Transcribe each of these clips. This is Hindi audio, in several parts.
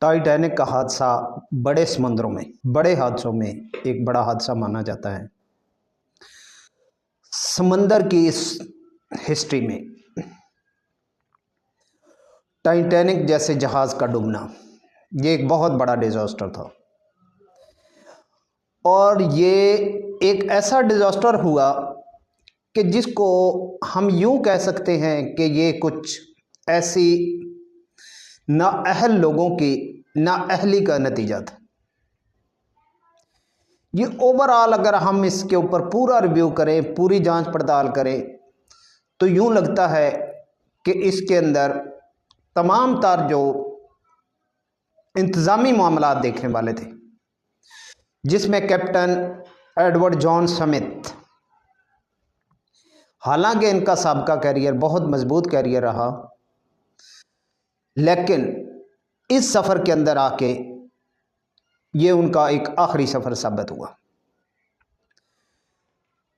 टाइटैनिक का हादसा बड़े समुद्रों में, बड़े हादसों में एक बड़ा हादसा माना जाता है। समंदर की इस हिस्ट्री में टाइटैनिक जैसे जहाज का डूबना ये एक बहुत बड़ा डिजास्टर था, और ये एक ऐसा डिजास्टर हुआ कि जिसको हम यूं कह सकते हैं कि ये कुछ ऐसी नाअहल लोगों की नाअहली का नतीजा था। ये ओवरऑल अगर हम इसके ऊपर पूरा रिव्यू करें, पूरी जांच पड़ताल करें, तो यूं लगता है कि इसके अंदर तमाम तार जो इंतज़ामी मामला देखने वाले थे, जिसमें कैप्टन एडवर्ड जॉन समेत, हालांकि इनका साबका कैरियर बहुत मजबूत कैरियर रहा, लेकिन इस सफ़र के अंदर आके ये उनका एक आखिरी सफ़र साबित हुआ।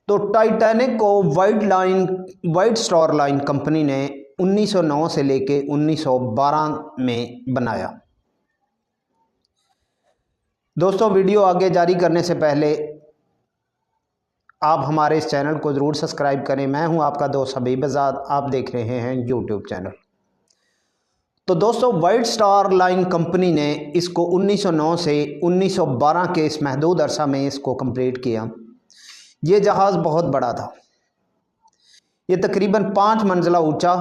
तो टाइटैनिक को वाइट स्टार लाइन कंपनी ने 1909 से लेके 1912 में बनाया। दोस्तों, वीडियो आगे जारी करने से पहले आप हमारे इस चैनल को ज़रूर सब्सक्राइब करें। मैं हूं आपका दोस्त हबीब आज़ाद, आप देख रहे हैं यूट्यूब चैनल। तो दोस्तों, वाइट स्टार लाइन कंपनी ने इसको 1909 से 1912 के इस महदूद अरसा में इसको कंप्लीट किया। ये जहाज़ बहुत बड़ा था, ये तकरीबन 5 मंजिला ऊंचा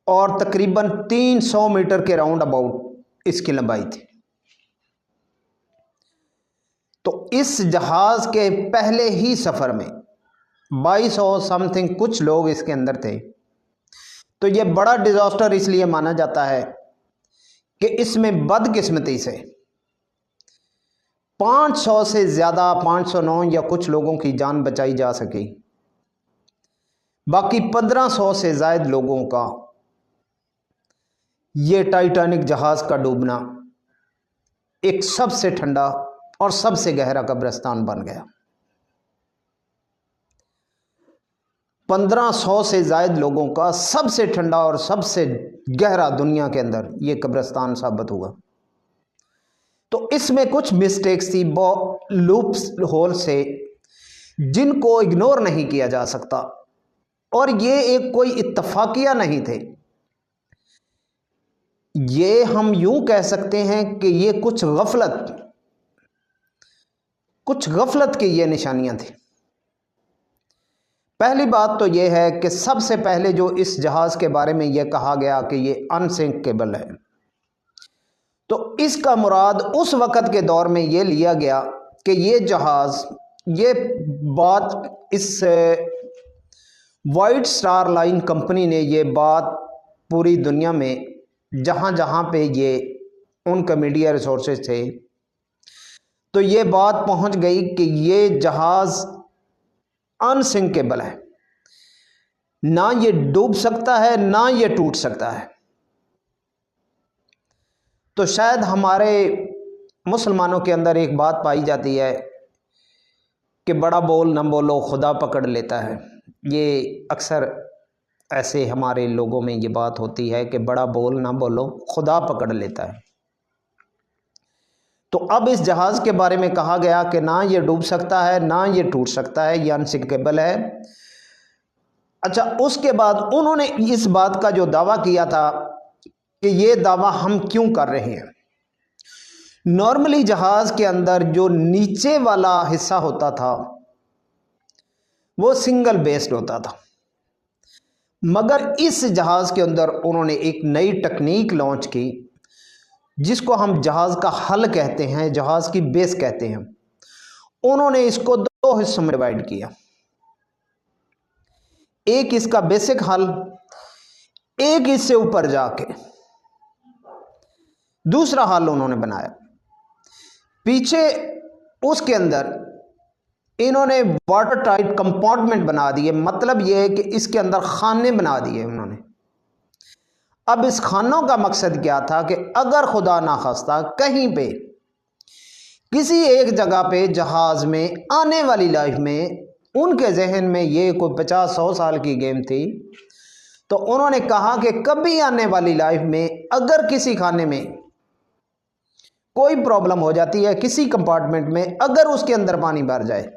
और तकरीबन 300 मीटर के राउंड अबाउट इसकी लंबाई थी। तो इस जहाज़ के पहले ही सफ़र में 2200 समथिंग कुछ लोग इसके अंदर थे। तो ये बड़ा डिजास्टर इसलिए माना जाता है कि इसमें बदकिस्मती से 500 से ज़्यादा, 509 या कुछ लोगों की जान बचाई जा सकी, बाकी 1500 से ज़ायद लोगों का ये टाइटैनिक जहाज़ का डूबना एक सबसे ठंडा और सबसे गहरा कब्रिस्तान बन गया। 1500 से ज़ायद लोगों का सबसे ठंडा और सबसे गहरा दुनिया के अंदर ये कब्रिस्तान साबित हुआ। तो इसमें कुछ मिस्टेक्स थी, लूप्स होल से, जिनको इग्नोर नहीं किया जा सकता, और ये एक कोई इत्तफाकिया नहीं थे। ये हम यूं कह सकते हैं कि ये कुछ गफलत की ये निशानियां थी। पहली बात तो ये है कि सबसे पहले जो इस जहाज के बारे में यह कहा गया कि ये अनसिंकेबल है, तो इसका मुराद उस वक़्त के दौर में ये लिया गया कि ये जहाज़, ये बात इस वाइट स्टार लाइन कंपनी ने ये बात पूरी दुनिया में जहाँ जहाँ पे ये उनका मीडिया रिसोर्सेज थे, तो ये बात पहुँच गई कि ये जहाज़ अनसिंकेबल है, ना ये डूब सकता है ना ये टूट सकता है। तो शायद हमारे मुसलमानों के अंदर एक बात पाई जाती है कि बड़ा बोल न बोलो खुदा पकड़ लेता है। ये अक्सर ऐसे हमारे लोगों में ये बात होती है कि बड़ा बोल ना बोलो खुदा पकड़ लेता है। तो अब इस जहाज़ के बारे में कहा गया कि ना ये डूब सकता है ना ये टूट सकता है, ये अनसिंकेबल है। अच्छा, उसके बाद उन्होंने इस बात का जो दावा किया था कि ये दावा हम क्यों कर रहे हैं। नॉर्मली जहाज़ के अंदर जो नीचे वाला हिस्सा होता था वो सिंगल बेस्ड होता था, मगर इस जहाज़ के अंदर उन्होंने एक नई टेक्निक लॉन्च की जिसको हम जहाज़ का हल कहते हैं, जहाज़ की बेस कहते हैं। उन्होंने इसको 2 हिस्सों में डिवाइड किया। एक इसका बेसिक हल, एक इससे ऊपर जाके दूसरा हल उन्होंने बनाया। पीछे उसके अंदर इन्होंने वाटर टाइट कंपार्टमेंट बना दिए। मतलब यह है कि इसके अंदर खाने बना दिए उन्होंने। अब इस खानों का मकसद क्या था कि अगर खुदा ना खास्ता कहीं पे किसी एक जगह पे जहाज में आने वाली लाइफ में उनके जहन में ये कोई 50-100 साल की गेम थी, तो उन्होंने कहा कि कभी आने वाली लाइफ में अगर किसी खाने में कोई प्रॉब्लम हो जाती है किसी कंपार्टमेंट में, अगर उसके अंदर पानी भर जाए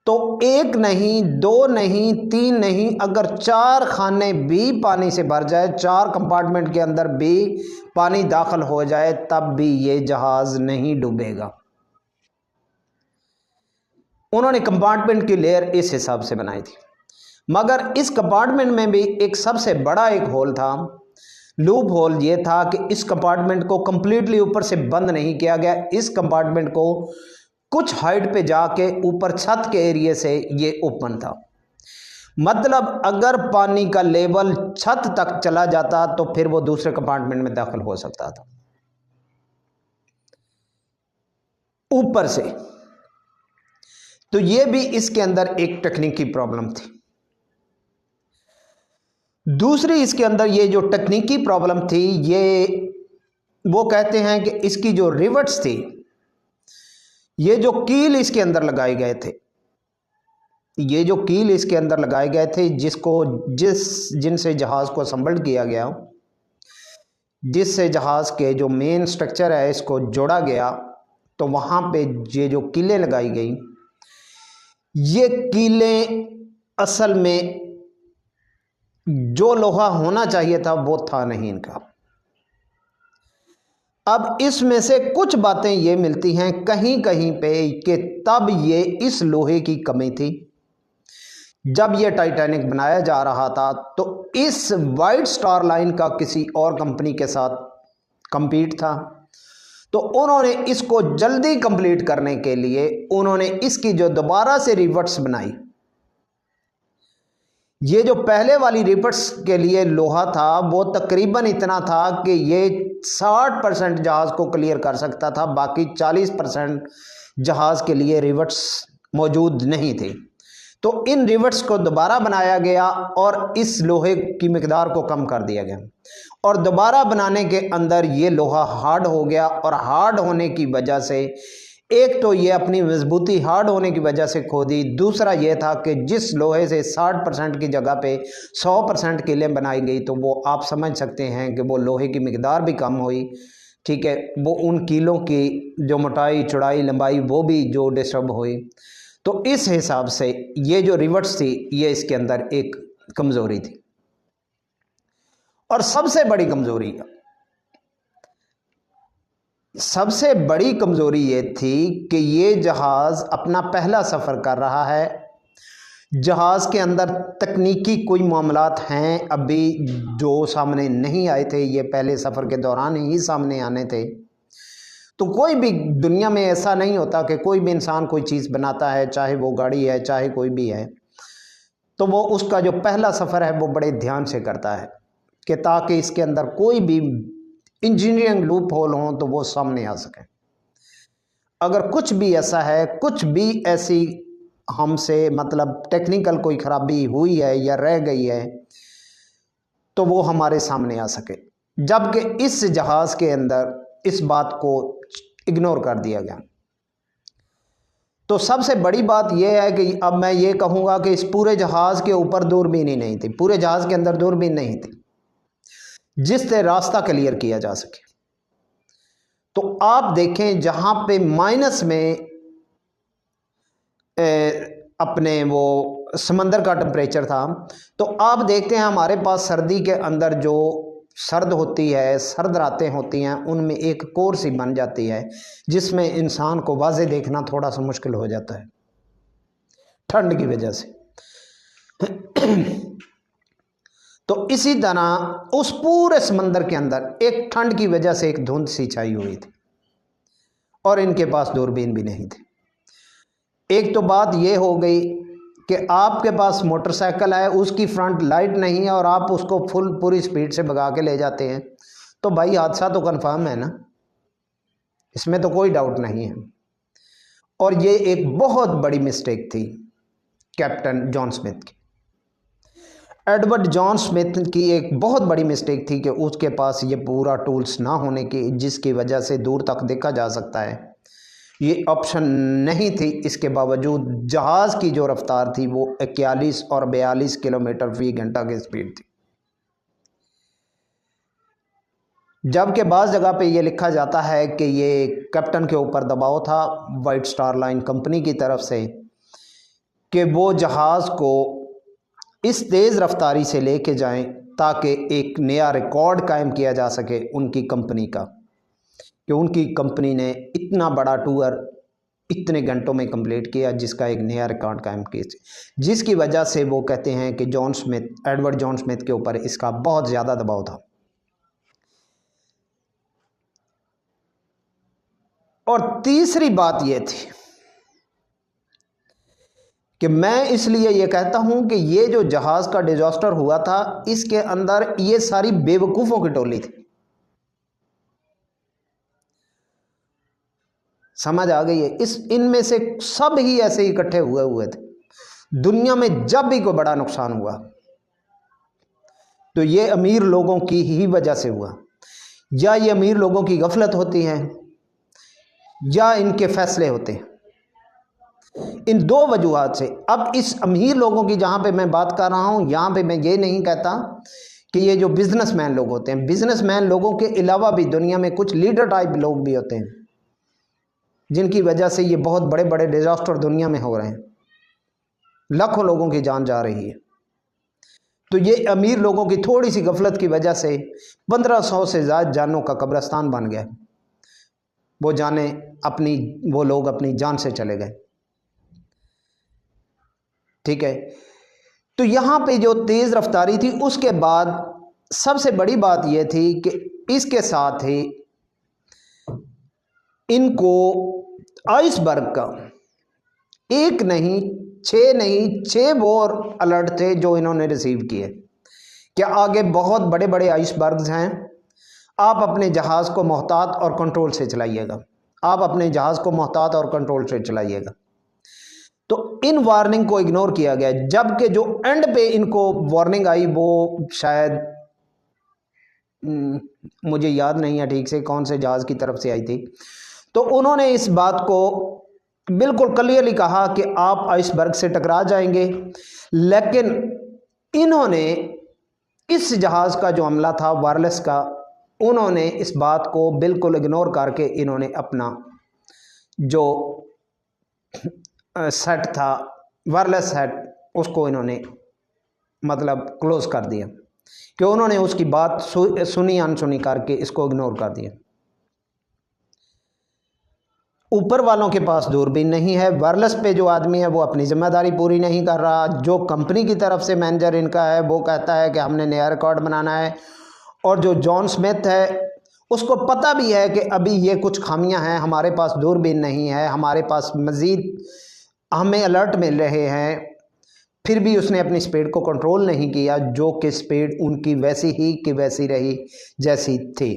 तो एक नहीं, दो नहीं, तीन नहीं, अगर 4 खाने भी पानी से भर जाए, 4 कंपार्टमेंट के अंदर भी पानी दाखिल हो जाए, तब भी ये जहाज नहीं डूबेगा। उन्होंने कंपार्टमेंट की लेयर इस हिसाब से बनाई थी। मगर इस कंपार्टमेंट में भी एक सबसे बड़ा एक होल था, लूप होल ये था कि इस कंपार्टमेंट को कंप्लीटली ऊपर से बंद नहीं किया गया। इस कंपार्टमेंट को कुछ हाइट पे जाके ऊपर छत के एरिया से ये ओपन था। मतलब अगर पानी का लेवल छत तक चला जाता तो फिर वो दूसरे कंपार्टमेंट में दाखिल हो सकता था ऊपर से। तो ये भी इसके अंदर एक टेक्निकी प्रॉब्लम थी। दूसरी इसके अंदर ये जो टेक्निकी प्रॉब्लम थी, ये वो कहते हैं कि इसकी जो रिवर्ट्स थी, ये जो कील इसके अंदर लगाए गए थे, ये जो कील इसके अंदर लगाए गए थे, जिनसे जहाज को असम्बल्ड किया गया, जिससे जहाज के जो मेन स्ट्रक्चर है इसको जोड़ा गया, तो वहां पे ये जो कीलें लगाई गई, ये कीलें असल में जो लोहा होना चाहिए था वो था नहीं इनका। अब इसमें से कुछ बातें ये मिलती हैं कहीं कहीं पे कि तब ये इस लोहे की कमी थी। जब ये टाइटैनिक बनाया जा रहा था तो इस वाइट स्टार लाइन का किसी और कंपनी के साथ compete था, तो उन्होंने इसको जल्दी कंप्लीट करने के लिए उन्होंने इसकी जो दोबारा से रिवर्ट्स बनाई, ये जो पहले वाली रिवर्ट्स के लिए लोहा था वो तकरीबन इतना था कि ये 60% जहाज को क्लियर कर सकता था, बाकी 40% जहाज के लिए रिवर्ट्स मौजूद नहीं थे। तो इन रिवर्ट्स को दोबारा बनाया गया और इस लोहे की मिकदार को कम कर दिया गया, और दोबारा बनाने के अंदर ये लोहा हार्ड हो गया। और हार्ड होने की वजह से, एक तो ये अपनी मजबूती हार्ड होने की वजह से खो दी, दूसरा ये था कि जिस लोहे से 60% की जगह पे 100% कीलें बनाई गई, तो वो आप समझ सकते हैं कि वो लोहे की मिकदार भी कम हुई। ठीक है, वो उन कीलों की जो मोटाई, चौड़ाई, लंबाई वो भी जो डिस्टर्ब हुई। तो इस हिसाब से ये जो रिवर्ट्स थी ये इसके अंदर एक कमज़ोरी थी। और सबसे बड़ी कमज़ोरी ये थी कि ये जहाज़ अपना पहला सफ़र कर रहा है, जहाज़ के अंदर तकनीकी कोई मामलात हैं अभी जो सामने नहीं आए थे, ये पहले सफ़र के दौरान ही सामने आने थे। तो कोई भी दुनिया में ऐसा नहीं होता कि कोई भी इंसान कोई चीज़ बनाता है, चाहे वो गाड़ी है चाहे कोई भी है, तो वो उसका जो पहला सफ़र है वो बड़े ध्यान से करता है कि ताकि इसके अंदर कोई भी इंजीनियरिंग लूप होल हो तो वो सामने आ सके। अगर कुछ भी ऐसा है, कुछ भी ऐसी हमसे मतलब टेक्निकल कोई खराबी हुई है या रह गई है, तो वो हमारे सामने आ सके। जबकि इस जहाज़ के अंदर इस बात को इग्नोर कर दिया गया। तो सबसे बड़ी बात यह है कि अब मैं ये कहूँगा कि इस पूरे जहाज़ के ऊपर दूरबीन ही नहीं थी, पूरे जहाज़ के अंदर दूरबीन नहीं थी जिससे रास्ता क्लियर किया जा सके। तो आप देखें जहाँ पे माइनस में अपने वो समंदर का टेम्परेचर था, तो आप देखते हैं हमारे पास सर्दी के अंदर जो सर्द होती है, सर्द रातें होती हैं, उनमें एक कोर सी बन जाती है जिसमें इंसान को वाज़े देखना थोड़ा सा मुश्किल हो जाता है ठंड की वजह से। तो इसी तरह उस पूरे समंदर के अंदर एक ठंड की वजह से एक धुंध सी छाई हुई थी और इनके पास दूरबीन भी नहीं थी। एक तो बात यह हो गई कि आपके पास मोटरसाइकिल है, उसकी फ्रंट लाइट नहीं है और आप उसको पूरी स्पीड से भगा के ले जाते हैं, तो भाई हादसा तो कंफर्म है ना, इसमें तो कोई डाउट नहीं है। और ये एक बहुत बड़ी मिस्टेक थी कैप्टन जॉन स्मिथ की, एडवर्ड जॉन स्मिथ की एक बहुत बड़ी मिस्टेक थी कि उसके पास ये पूरा टूल्स ना होने की, जिसकी वजह से दूर तक देखा जा सकता है, ये ऑप्शन नहीं थी। इसके बावजूद जहाज़ की जो रफ्तार थी वो 41 और 42 किलोमीटर फी घंटा की स्पीड थी। जबकि बाज़ जगह पे ये लिखा जाता है कि ये कैप्टन के ऊपर दबाव था वाइट स्टार लाइन कंपनी की तरफ से कि वो जहाज़ को इस तेज़ रफ्तारी से लेके जाएं ताकि एक नया रिकॉर्ड कायम किया जा सके उनकी कंपनी का, कि उनकी कंपनी ने इतना बड़ा टूर इतने घंटों में कंप्लीट किया जिसका एक नया रिकॉर्ड कायम किया, जिसकी वजह से वो कहते हैं कि एडवर्ड जॉन स्मिथ के ऊपर इसका बहुत ज़्यादा दबाव था। और तीसरी बात यह थी कि मैं इसलिए ये कहता हूं कि ये जो जहाज़ का डिजास्टर हुआ था इसके अंदर ये सारी बेवकूफ़ों की टोली थी। समझ आ गई है? इनमें से सब ही ऐसे इकट्ठे हुए थे। दुनिया में जब भी कोई बड़ा नुकसान हुआ तो ये अमीर लोगों की ही वजह से हुआ, या ये अमीर लोगों की गफलत होती है या इनके फैसले होते हैं, इन दो वजूहात से। अब इस अमीर लोगों की जहाँ पे मैं बात कर रहा हूँ, यहाँ पे मैं ये नहीं कहता कि ये जो बिजनेसमैन लोग होते हैं, बिजनेसमैन लोगों के अलावा भी दुनिया में कुछ लीडर टाइप लोग भी होते हैं जिनकी वजह से ये बहुत बड़े बड़े डिजास्टर दुनिया में हो रहे हैं, लाखों लोगों की जान जा रही है। तो ये अमीर लोगों की थोड़ी सी गफलत की वजह से 1500 से ज़्यादा जानों का कब्रिस्तान बन गया। वो लोग अपनी जान से चले गए। ठीक है, तो यहाँ पे जो तेज़ रफ्तारी थी, उसके बाद सबसे बड़ी बात यह थी कि इसके साथ ही इनको आइसबर्ग का एक नहीं 6 वॉर अलर्ट थे जो इन्होंने रिसीव किए कि आगे बहुत बड़े बड़े आइसबर्ग्स हैं, आप अपने जहाज़ को मोहतात और कंट्रोल से चलाइएगा, आप अपने जहाज़ को मोहतात और कंट्रोल से चलाइएगा। तो इन वार्निंग को इग्नोर किया गया, जबकि जो एंड पे इनको वार्निंग आई वो शायद मुझे याद नहीं है ठीक से कौन से जहाज़ की तरफ से आई थी। तो उन्होंने इस बात को बिल्कुल क्लियरली कहा कि आप आइसबर्ग से टकरा जाएंगे, लेकिन इन्होंने इस जहाज़ का जो हमला था वायरलेस का, उन्होंने इस बात को बिल्कुल इग्नोर करके इन्होंने अपना जो सेट था वायरलेस सेट, उसको इन्होंने मतलब क्लोज कर दिया, कि उन्होंने उसकी बात सुनी अनसुनी करके इसको इग्नोर कर दिया। ऊपर वालों के पास दूरबीन नहीं है, वायरलेस पे जो आदमी है वो अपनी जिम्मेदारी पूरी नहीं कर रहा, जो कंपनी की तरफ से मैनेजर इनका है वो कहता है कि हमने नया रिकॉर्ड बनाना है, और जो जॉन स्मिथ है उसको पता भी है कि अभी ये कुछ खामियां हैं, हमारे पास दूरबीन नहीं है, हमारे पास मज़ीद हमें अलर्ट मिल रहे हैं, फिर भी उसने अपनी स्पीड को कंट्रोल नहीं किया, जो कि स्पीड उनकी वैसी ही कि वैसी रही जैसी थी।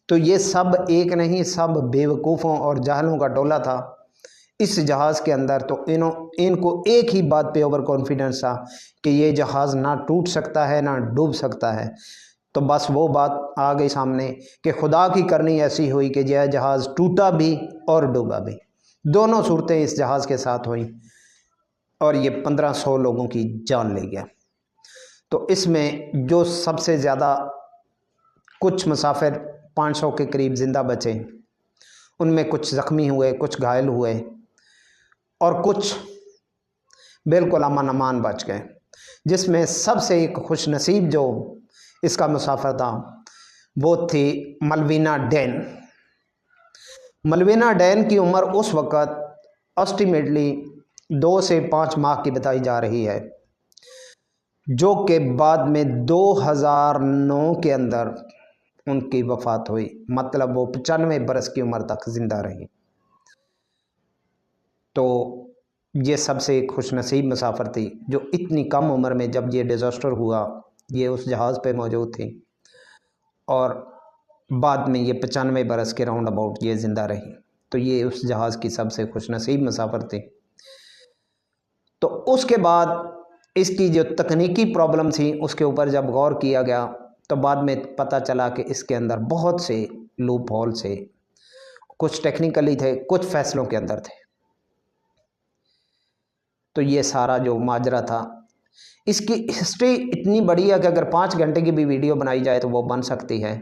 तो ये सब एक नहीं, सब बेवकूफ़ों और जाहलों का टोला था इस जहाज़ के अंदर। तो इनको एक ही बात पे ओवर कॉन्फिडेंस था कि ये जहाज़ ना टूट सकता है ना डूब सकता है। तो बस वो बात आ गई सामने कि खुदा की करनी ऐसी हुई कि यह जहाज़ टूटा भी और डूबा भी, दोनों सूरतें इस जहाज़ के साथ हुई, और ये 1500 लोगों की जान ले गया। तो इसमें जो सबसे ज़्यादा कुछ मुसाफिर 500 के करीब ज़िंदा बचे, उनमें कुछ ज़ख्मी हुए, कुछ घायल हुए, और कुछ बिल्कुल अमन अमान बच गए, जिसमें सबसे एक खुशनसीब जो इसका मुसाफिर था वो थी मलविना डैन। मलविना डैन की उम्र उस वक़्त एस्टिमेटली 2 से 5 माह की बताई जा रही है, जो कि बाद में 2009 के अंदर उनकी वफ़ात हुई, मतलब वो 95 बरस की उम्र तक ज़िंदा रही। तो ये सबसे खुशनसीब मुसाफिर थी जो इतनी कम उम्र में, जब ये डिज़ास्टर हुआ, ये उस जहाज़ पे मौजूद थी, और बाद में ये 95 बरस के राउंड अबाउट ये ज़िंदा रही। तो ये उस जहाज़ की सबसे खुशनसीब मुसाफिर थी। तो उसके बाद इसकी जो तकनीकी प्रॉब्लम थी उसके ऊपर जब गौर किया गया तो बाद में पता चला कि इसके अंदर बहुत से लूप होल से, कुछ टेक्निकली थे, कुछ फैसलों के अंदर थे। तो ये सारा जो माजरा था, इसकी हिस्ट्री इतनी बड़ी है कि अगर 5 घंटे की भी वीडियो बनाई जाए तो वो बन सकती है,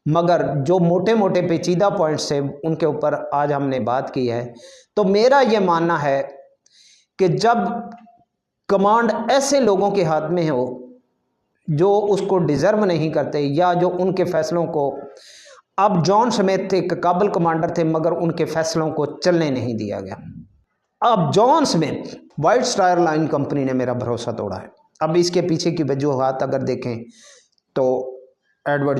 मगर जो मोटे मोटे पेचीदा पॉइंट्स थे उनके ऊपर आज हमने बात की है। तो मेरा ये मानना है कि जब कमांड ऐसे लोगों के हाथ में हो जो उसको डिज़र्व नहीं करते या जो उनके फैसलों को, अब जॉन स्मिथ थे, काबुल कमांडर थे, मगर उनके फैसलों को चलने नहीं दिया गया। अब John Smith, white star line company ने मेरा भरोसा तोड़ा है। अब इसके पीछे की वजूहात अगर देखें तो एडवर्ड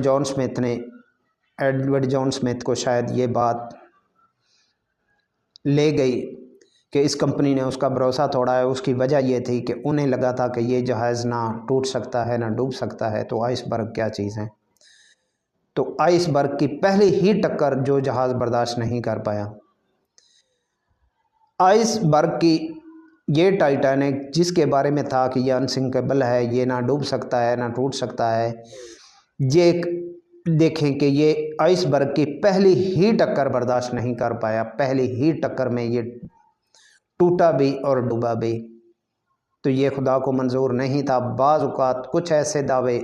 जॉन स्मिथ को शायद ये बात ले गई कि इस कंपनी ने उसका भरोसा तोड़ा है। उसकी वजह यह थी कि उन्हें लगा था कि ये जहाज़ ना टूट सकता है ना डूब सकता है। तो आइसबर्ग क्या चीज़ है, तो आइसबर्ग की पहली ही टक्कर जो जहाज़ बर्दाश्त नहीं कर पाया, आइसबर्ग की ये टाइटैनिक जिसके बारे में था कि ये अनसिंकेबल है, ये ना डूब सकता है ना टूट सकता है, ये देखें कि ये आइसबर्ग की पहली ही टक्कर बर्दाश्त नहीं कर पाया। पहली ही टक्कर में ये टूटा भी और डूबा भी। तो ये खुदा को मंजूर नहीं था। बाज़ औक़ात कुछ ऐसे दावे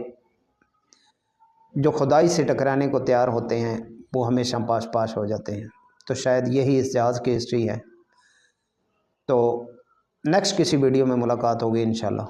जो खुदाई से टकराने को तैयार होते हैं वो हमेशा पास हो जाते हैं। तो शायद यही इस जहाज़ की हिस्ट्री है। तो नेक्स्ट किसी वीडियो में मुलाकात होगी इंशाल्लाह।